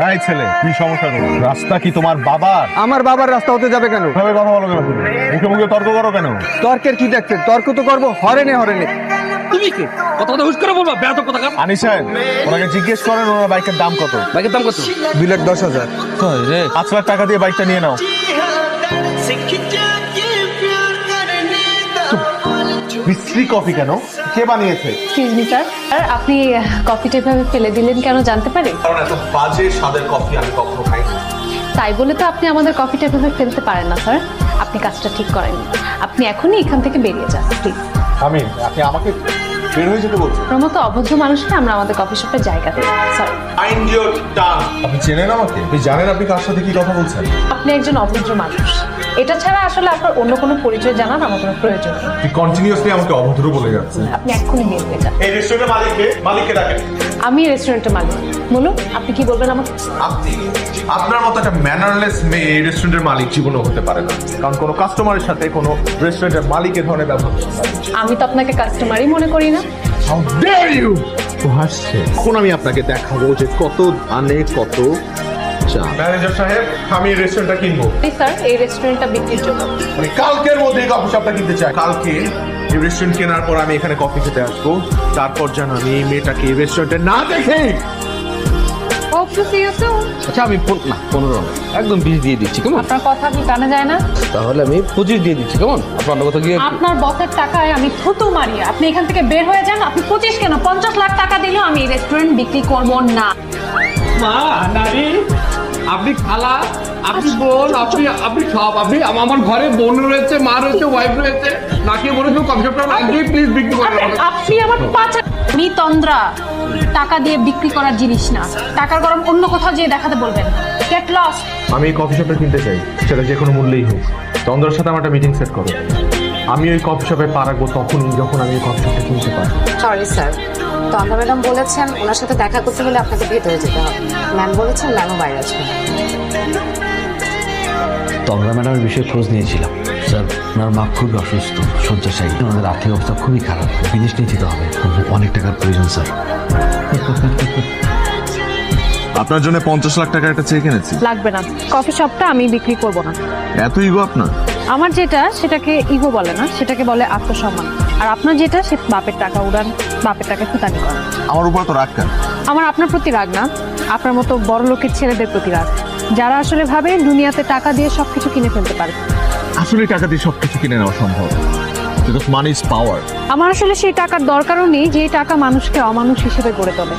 এই ছেলে কি সমস্যা তোমার? রাস্তা কি তোমার বাবার? আমার বাবার রাস্তা হতে যাবে কেন? ভাবে কথা বলো কেন তুমি? মুখে মুখে তর্ক করো কেন? তর্কের কি দেখছেন? তর্ক তো করবো হরেনে হরেনে। তুমি কি কথা হুশ করে বলবা? বেয়াদব কথা কাম। আনিস সাহেব, ওনাকে জিজ্ঞেস করেন ওনার বাইকের দাম কত। বাইকের দাম কত? 2,10,000। 5 লাখ টাকা দিয়ে বাইকটা নিয়ে নাও। বিশ্রী কফি কেন? কে বানিয়েছে? এক্সকিউজ মি স্যার, আপনি কফিটা এভাবে ফেলে দিলেন কেন জানতে পারি? কারণ এত বাজে স্বাদের কফি আমি কখনো খাইনি। তাই বলে তো আপনি আমাদের কফিটা এভাবে ফেলতে পারেন না স্যার। আপনি কাজটা ঠিক করেননি। আপনি এখনই এখান থেকে বেরিয়ে যান প্লিজ। আপনি আমাকে বের হয়ে যেতে বলছেন? আপনার মতো অভদ্র মানুষকে আমরা আমাদের কফি শপে জায়গা দেব স্যার। Mind your tongue. আপনি চেনেন আমাকে? আপনি জানেন আপনি কার সাথে কি কথা বলছেন? আপনি একজন অভদ্র মানুষ। এটা ছাড়া আসলে আপনার অন্য কোনো পরিচয় জানার আমার কোনো প্রয়োজন নেই। আপনি কন্টিনিউয়াসলি আমাকে অভদ্র বলে যাচ্ছেন। আপনি এক্ষুনি বের হয়ে যান। এই রেস্টুরেন্টের মালিককে ডাকেন। আমি রেস্টুরেন্টের মালিক। বলুন আপনি কি বলবেন আমাকে? আপনি আপনার মতো একটা ম্যানারলেস মেয়ে এই রেস্টুরেন্টের মালিক জীবনেও হতে পারে না। কারণ কোনো কাস্টমারের সাথে কোনো রেস্টুরেন্টের মালিক এ ধরনের ব্যবহার করতে পারে না। আমি তো আপনাকে কাস্টমারই মনে করি না। How dare you! ও হাসছে। এখন আমি আপনাকে দেখাবো যে কত ধানে কত চা। ম্যানেজার সাহেব, আমি এই রেস্টুরেন্টটা কিনবো। স্যার এই রেস্টুরেন্টটা বিক্রির জন্য। আমি কালকের মধ্যে কফি শপটা কিনতে চাই। কালকে এই রেস্টুরেন্ট কেনার পর আমি এখানে কফি খেতে আসবো। তারপর যেন আমি এই মেয়েটাকে এই রেস্টুরেন্টে না দেখি। Hope to see you soon. আচ্ছা আমি 15 না, একদম 20 দিয়ে দিচ্ছি, কেমন? আপনার কথা কি কানে যায় না? তাহলে আমি 25 দিয়ে দিচ্ছি, কেমন? আপনার কথা গিয়ে আপনার বসের টাকায় আমি থুতু মারি। আপনি এখান থেকে বের হয়ে যান। আপনি 25 কেন 50 লাখ টাকা দিলেও আমি এই রেস্টুরেন্ট বিক্রি করব না। মা নারী, আপনি খালা, আপনি বোন, আপনি সব, আপনি আমার ঘরে বোন রয়েছে, মা রয়েছে, ওয়াইফ রয়েছে, নাকি বলে কেউ কনসেপ্টটা একদমই প্লিজ বিক্রি করেন না। আপনি আমার পাচা। আমি তন্দ্রা। টাকা দিয়ে বিক্রি করার জিনিস না। টাকার গরম অন্য কোথাও যেয়ে দেখাতে বলবেন। Get lost. আমি এই কফি শপটা কিনতে চাই, সেটা যে কোনো মূল্যেই হোক। চন্দ্রের সাথে আমার একটা মিটিং সেট করো। আমি ওই কফি শপে পা রাখবো তখনই যখন আমি এই কফি শপটা কিনতে পারবো। সরি স্যার, তন্দ্রা ম্যাডাম বলেছেন ওনার সাথে দেখা করতে হলে আপনাকে ভেতরে যেতে হবে। ম্যাম বলেছেন ম্যামও বাইরে আসবেন। তন্দ্রা ম্যাডামের বিষয়ে খোঁজ নিয়েছিলাম স্যার। ওনার মা খুবই অসুস্থ, শয্যাশায়ী। ওনাদের আর্থিক অবস্থা খুবই খারাপ। বিদেশ নিয়ে যেতে হবে, অনেক টাকার প্রয়োজন স্যার। আপনার জন্য 50 লাখ টাকা একটা চেক এনেছি। লাগবে না। কফি শপটা আমি বিক্রি করব না। এত ইগো আপনার? আমার যেটা সেটাকে ইগো বলে না, সেটাকে বলে আত্মসম্মান। আর আপনার যেটা সে বাপের টাকা উড়ান, বাপের টাকা ফুটানি করেন। আমার উপর তো রাগ কেন? আমার আপনার প্রতি রাগ না, আপনার মতো বড় লোকের ছেলেদের প্রতি রাগ, যারা আসলে ভাবে দুনিয়াতে টাকা দিয়ে সবকিছু কিনে ফেলতে পারে। আসলে টাকা দিয়ে সবকিছু কিনে নেওয়া সম্ভব। Because money is power. আমার আসলে সেই টাকার দরকারও নেই যে টাকা মানুষকে অমানুষ হিসেবে গড়ে তোলে।